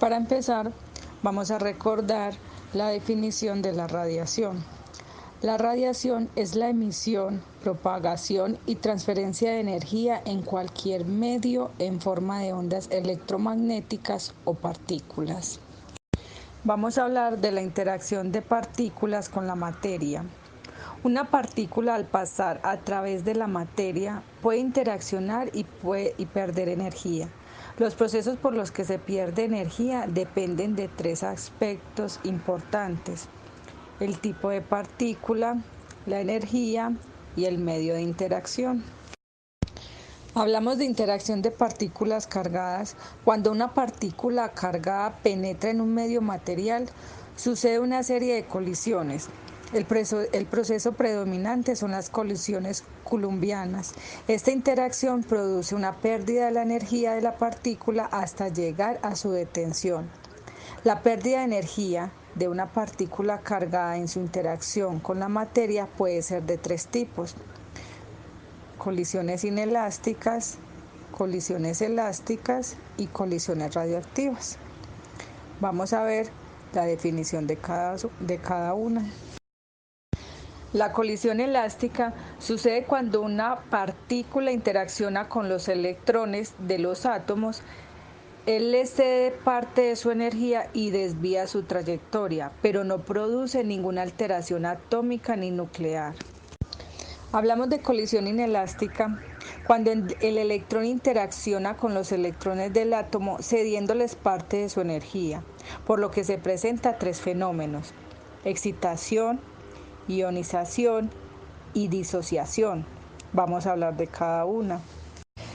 Para empezar, vamos a recordar la definición de la radiación. La radiación es la emisión, propagación y transferencia de energía en cualquier medio en forma de ondas electromagnéticas o partículas. Vamos a hablar de la interacción de partículas con la materia. Una partícula al pasar a través de la materia puede interaccionar y perder energía. Los procesos por los que se pierde energía dependen de tres aspectos importantes: el tipo de partícula, la energía y el medio de interacción. Hablamos de interacción de partículas cargadas. Cuando una partícula cargada penetra en un medio material, sucede una serie de colisiones. El proceso predominante son las colisiones coulombianas. Esta interacción produce una pérdida de la energía de la partícula hasta llegar a su detención. La pérdida de energía de una partícula cargada en su interacción con la materia puede ser de tres tipos: colisiones inelásticas, colisiones elásticas y colisiones radioactivas. Vamos a ver la definición de cada una. La colisión elástica sucede cuando una partícula interacciona con los electrones de los átomos. Él les cede parte de su energía y desvía su trayectoria, pero no produce ninguna alteración atómica ni nuclear. Hablamos de colisión inelástica cuando el electrón interacciona con los electrones del átomo cediéndoles parte de su energía, por lo que se presenta tres fenómenos: excitación, ionización y disociación. Vamos a hablar de cada una.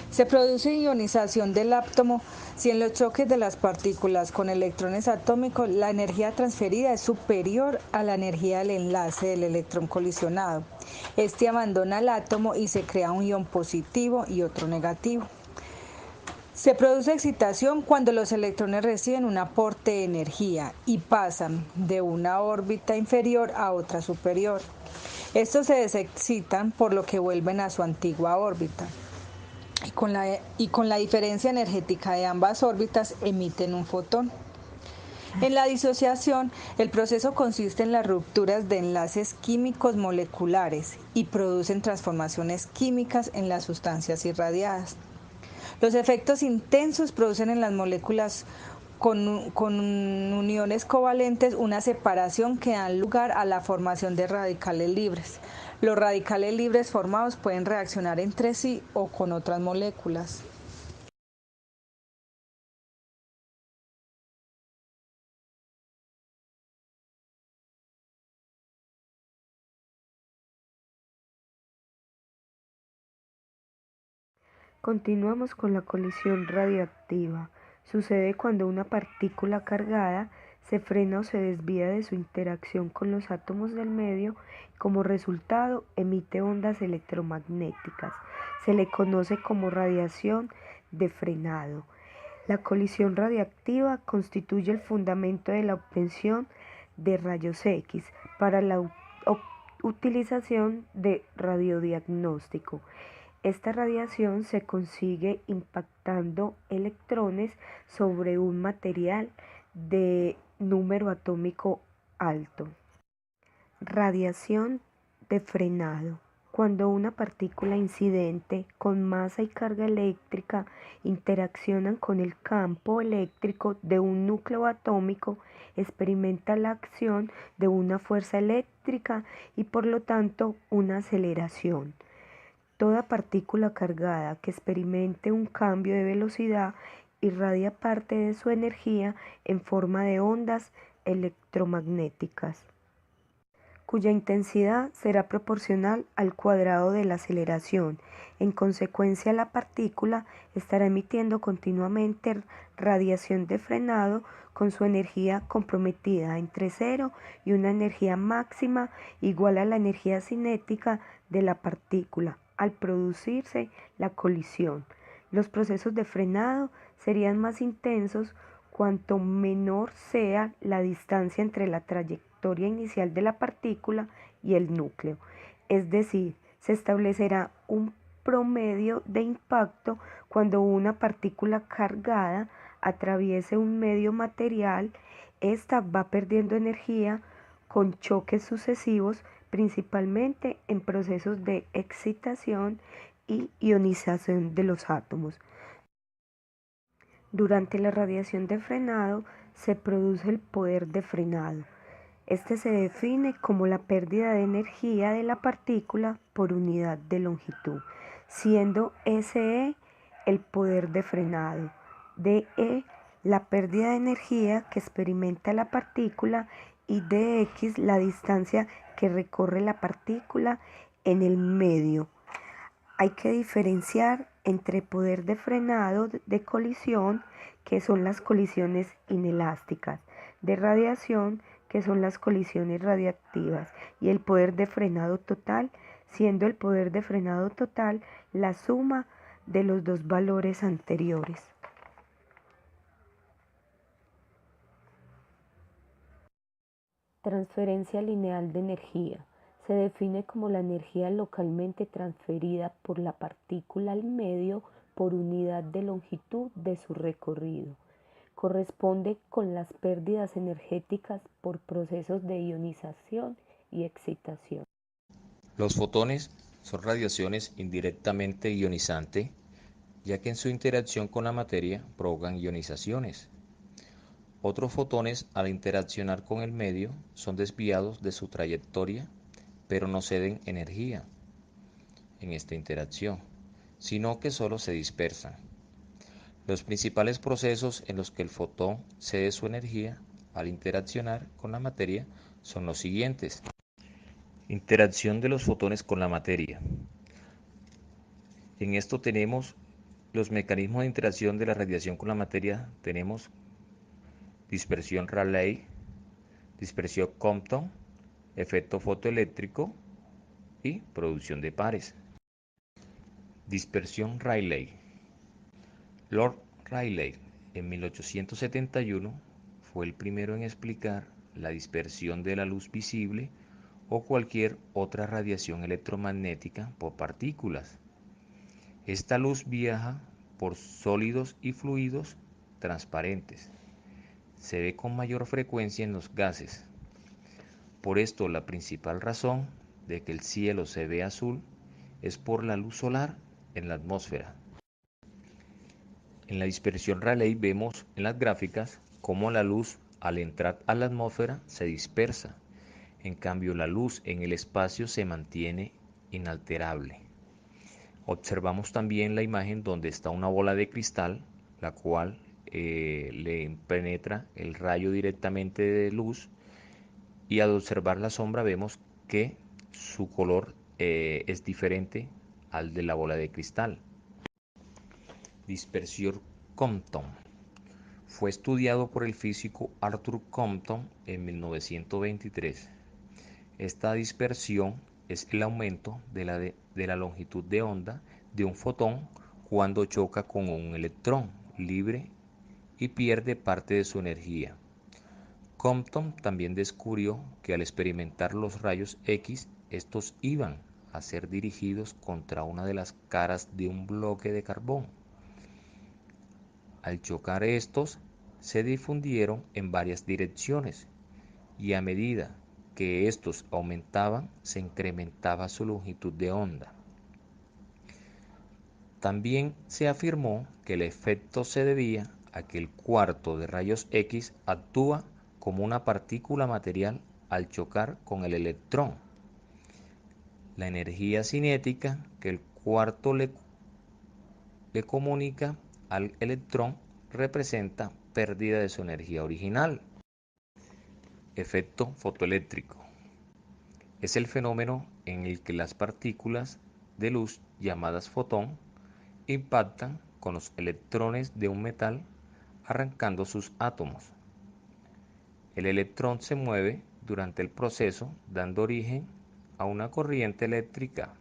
Se produce ionización del átomo si en los choques de las partículas con electrones atómicos la energía transferida es superior a la energía del enlace del electrón colisionado. Este abandona el átomo y se crea un ion positivo y otro negativo. Se produce excitación cuando los electrones reciben un aporte de energía y pasan de una órbita inferior a otra superior. Estos se desexcitan, por lo que vuelven a su antigua órbita. Y con la diferencia energética de ambas órbitas emiten un fotón. En la disociación, el proceso consiste en las rupturas de enlaces químicos moleculares y producen transformaciones químicas en las sustancias irradiadas. Los efectos intensos producen en las moléculas con uniones covalentes una separación que da lugar a la formación de radicales libres. Los radicales libres formados pueden reaccionar entre sí o con otras moléculas. Continuamos con la colisión radioactiva. Sucede cuando una partícula cargada se frena o se desvía de su interacción con los átomos del medio y como resultado emite ondas electromagnéticas. Se le conoce como radiación de frenado. La colisión radiactiva constituye el fundamento de la obtención de rayos X para la utilización de radiodiagnóstico. Esta radiación se consigue impactando electrones sobre un material de número atómico alto. Radiación de frenado. Cuando una partícula incidente con masa y carga eléctrica interaccionan con el campo eléctrico de un núcleo atómico, experimenta la acción de una fuerza eléctrica y por lo tanto una aceleración. Toda partícula cargada que experimente un cambio de velocidad irradia parte de su energía en forma de ondas electromagnéticas, cuya intensidad será proporcional al cuadrado de la aceleración. En consecuencia, la partícula estará emitiendo continuamente radiación de frenado con su energía comprometida entre cero y una energía máxima igual a la energía cinética de la partícula al producirse la colisión. Los procesos de frenado serían más intensos cuanto menor sea la distancia entre la trayectoria inicial de la partícula y el núcleo, es decir, se establecerá un promedio de impacto cuando una partícula cargada atraviese un medio material, ésta va perdiendo energía con choques sucesivos, principalmente en procesos de excitación y ionización de los átomos. Durante la radiación de frenado se produce el poder de frenado. Este se define como la pérdida de energía de la partícula por unidad de longitud, siendo SE el poder de frenado, DE la pérdida de energía que experimenta la partícula y dx la distancia que recorre la partícula en el medio. Hay que diferenciar entre poder de frenado de colisión, que son las colisiones inelásticas, de radiación, que son las colisiones radiactivas, y el poder de frenado total, siendo el poder de frenado total la suma de los dos valores anteriores. Transferencia lineal de energía. Se define como la energía localmente transferida por la partícula al medio por unidad de longitud de su recorrido. Corresponde con las pérdidas energéticas por procesos de ionización y excitación. Los fotones son radiaciones indirectamente ionizantes, ya que en su interacción con la materia provocan ionizaciones. Otros fotones, al interaccionar con el medio, son desviados de su trayectoria, pero no ceden energía en esta interacción, sino que solo se dispersan. Los principales procesos en los que el fotón cede su energía al interaccionar con la materia son los siguientes. Interacción de los fotones con la materia. En esto tenemos los mecanismos de interacción de la radiación con la materia. Tenemos dispersión Rayleigh, dispersión Compton, efecto fotoeléctrico y producción de pares. Dispersión Rayleigh. Lord Rayleigh, en 1871, fue el primero en explicar la dispersión de la luz visible o cualquier otra radiación electromagnética por partículas. Esta luz viaja por sólidos y fluidos transparentes. Se ve con mayor frecuencia en los gases. Por esto, la principal razón de que el cielo se ve azul es por la luz solar en la atmósfera. En la dispersión Rayleigh vemos en las gráficas cómo la luz al entrar a la atmósfera se dispersa. En cambio, la luz en el espacio se mantiene inalterable. Observamos también la imagen donde está una bola de cristal, la cual le penetra el rayo directamente de luz, y al observar la sombra vemos que su color es diferente al de la bola de cristal. Dispersión Compton. Fue estudiado por el físico Arthur Compton en 1923. Esta dispersión es el aumento de la longitud de onda de un fotón cuando choca con un electrón libre y pierde parte de su energía. Compton también descubrió que al experimentar los rayos X, estos iban a ser dirigidos contra una de las caras de un bloque de carbón. Al chocar estos, se difundieron en varias direcciones y a medida que estos aumentaban, se incrementaba su longitud de onda. También se afirmó que el efecto se debía a que el cuarto de rayos X actúa como una partícula material al chocar con el electrón. La energía cinética que el cuarto le comunica al electrón representa pérdida de su energía original. Efecto fotoeléctrico. Es el fenómeno en el que las partículas de luz llamadas fotón impactan con los electrones de un metal arrancando sus átomos. El electrón se mueve durante el proceso dando origen a una corriente eléctrica.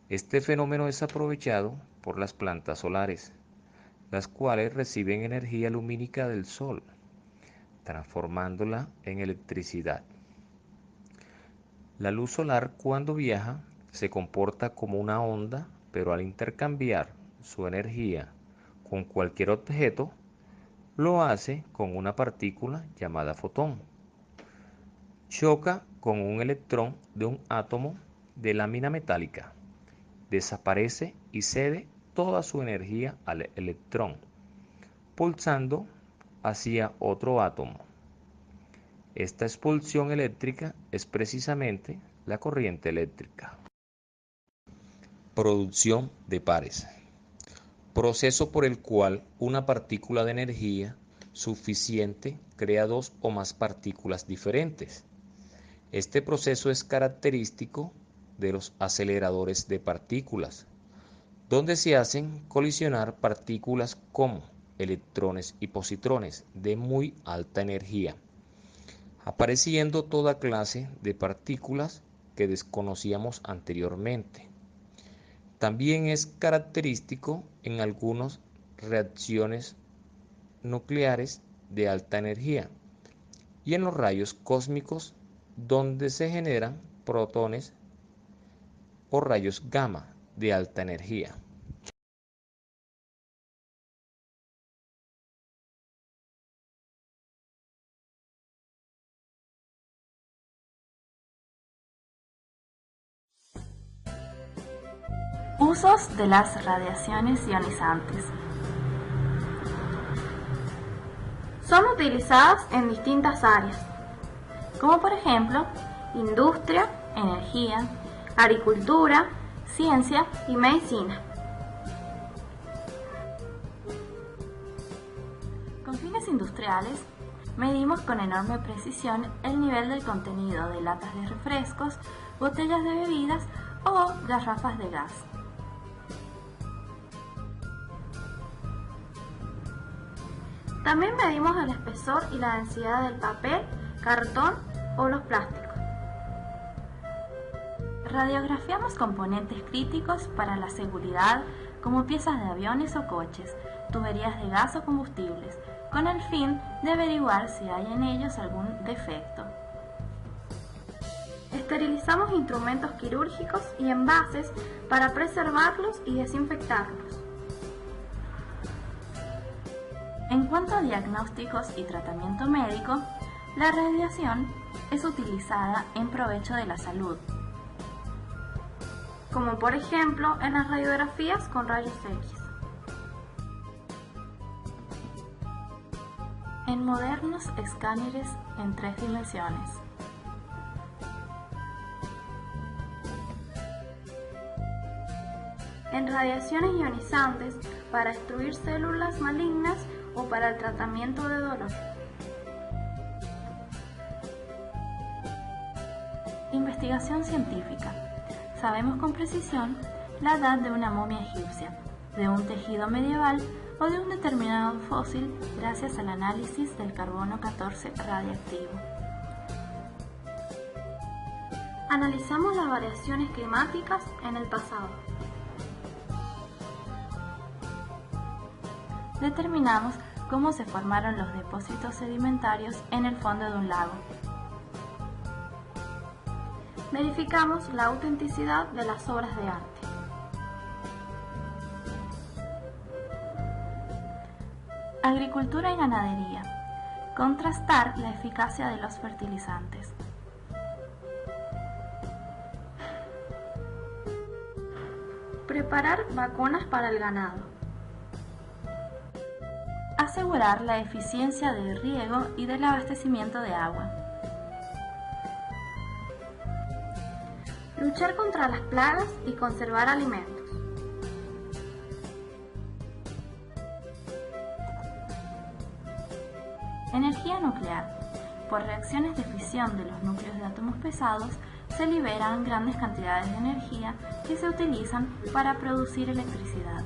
Este fenómeno es aprovechado por las plantas solares, las cuales reciben energía lumínica del sol, transformándola en electricidad. La luz solar, cuando viaja, se comporta como una onda, pero al intercambiar su energía con cualquier objeto, Lo hace con una partícula llamada fotón. Choca con un electrón de un átomo de lámina metálica. Desaparece y cede toda su energía al electrón, pulsando hacia otro átomo. Esta expulsión eléctrica es precisamente la corriente eléctrica. Producción de pares. Proceso por el cual una partícula de energía suficiente crea dos o más partículas diferentes. Este proceso es característico de los aceleradores de partículas, donde se hacen colisionar partículas como electrones y positrones de muy alta energía, apareciendo toda clase de partículas que desconocíamos anteriormente. También es característico en algunas reacciones nucleares de alta energía y en los rayos cósmicos, donde se generan protones o rayos gamma de alta energía. Usos de las radiaciones ionizantes. Son utilizadas en distintas áreas, como por ejemplo industria, energía, agricultura, ciencia y medicina. Con fines industriales, medimos con enorme precisión el nivel del contenido de latas de refrescos, botellas de bebidas o garrafas de gas. También medimos el espesor y la densidad del papel, cartón o los plásticos. Radiografiamos componentes críticos para la seguridad, como piezas de aviones o coches, tuberías de gas o combustibles, con el fin de averiguar si hay en ellos algún defecto. Esterilizamos instrumentos quirúrgicos y envases para preservarlos y desinfectarlos. En cuanto a diagnósticos y tratamiento médico, la radiación es utilizada en provecho de la salud, como por ejemplo en las radiografías con rayos X. En modernos escáneres en 3 dimensiones. En radiaciones ionizantes para destruir células malignas o para el tratamiento de dolor. Investigación científica. Sabemos con precisión la edad de una momia egipcia, de un tejido medieval o de un determinado fósil gracias al análisis del carbono 14 radiactivo. Analizamos las variaciones climáticas en el pasado. Determinamos cómo se formaron los depósitos sedimentarios en el fondo de un lago. Verificamos la autenticidad de las obras de arte. Agricultura y ganadería. Contrastar la eficacia de los fertilizantes. Preparar vacunas para el ganado. Asegurar la eficiencia del riego y del abastecimiento de agua. Luchar contra las plagas y conservar alimentos. Energía nuclear. Por reacciones de fisión de los núcleos de átomos pesados, se liberan grandes cantidades de energía que se utilizan para producir electricidad.